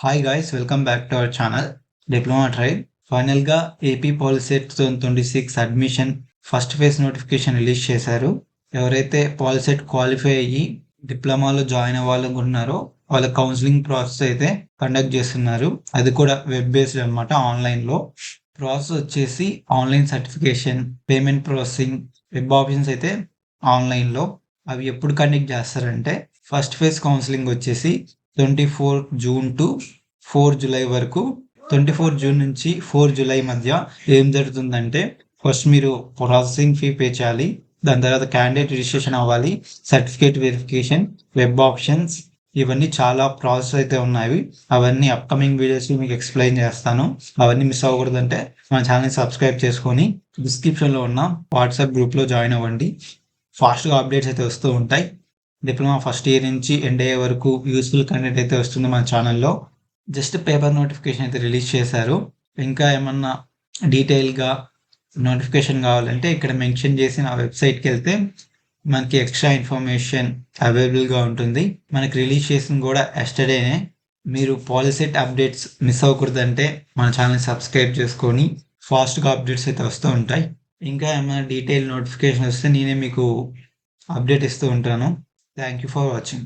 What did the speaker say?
Hi guys, welcome back to our channel diploma trail. ఫైనల్గా AP POLYCET 2026 admission first phase notification release చేశారు. ఎవరైతే POLYCET qualify అయ్యి డిప్లొమాలో join అవ్వాలనుకుంటున్నారో వాళ్ళ counselling process అయితే conduct చేస్తున్నారు. అది కూడా వెబ్ బేస్డ్ అనమాట. ఆన్లైన్లో ప్రాసెస్ వచ్చేసి online certification, payment processing, web options అయితే ఆన్లైన్లో. అవి ఎప్పుడు కండక్ట్ చేస్తారంటే ఫస్ట్ ఫేజ్ కౌన్సిలింగ్ వచ్చేసి 24 జూన్ టు 4 జూలై వరకు. 24 జూన్ నుంచి 4 జూలై మధ్య ఏం జరుగుతుందంటే ఫస్ట్ మీరు ప్రాసెసింగ్ ఫీ పే చేయాలి. దాని తర్వాత క్యాండిడేట్ రిజిస్ట్రేషన్ అవ్వాలి, సర్టిఫికేట్ వెరిఫికేషన్, వెబ్ ఆప్షన్స్, ఇవన్నీ చాలా ప్రాసెస్ అయితే ఉన్నాయి. అవన్నీ అప్కమింగ్ వీడియోస్లో మీకు ఎక్స్ప్లెయిన్ చేస్తాను. అవన్నీ మిస్ అవ్వకూడదంటే మన ఛానల్ని సబ్స్క్రైబ్ చేసుకొని డిస్క్రిప్షన్లో ఉన్న వాట్సాప్ గ్రూప్లో జాయిన్ అవ్వండి. ఫాస్ట్గా అప్డేట్స్ అయితే వస్తూ ఉంటాయి. డిప్లొమా ఫస్ట్ ఇయర్ నుంచి ఎండ్ అయ్యే వరకు యూస్ఫుల్ కంటెంట్ అయితే వస్తుంది మన ఛానల్లో. జస్ట్ పేపర్ నోటిఫికేషన్ అయితే రిలీజ్ చేశారు. ఇంకా ఏమన్నా డీటెయిల్గా నోటిఫికేషన్ కావాలంటే ఇక్కడ మెన్షన్ చేసిన వెబ్సైట్కి వెళ్తే మనకి ఎక్స్ట్రా ఇన్ఫర్మేషన్ అవైలబుల్గా ఉంటుంది. మనకి రిలీజ్ చేసింది కూడా ఎస్టర్డేనే. మీరు పాలిసెట్ అప్డేట్స్ మిస్ అవ్వకూడదంటే మన ఛానల్ని సబ్స్క్రైబ్ చేసుకొని ఫాస్ట్గా అప్డేట్స్ అయితే వస్తూ ఉంటాయి. ఇంకా ఏమైనా డీటెయిల్ నోటిఫికేషన్ వస్తే నేనే మీకు అప్డేట్ ఇస్తూ ఉంటాను. Thank you for watching.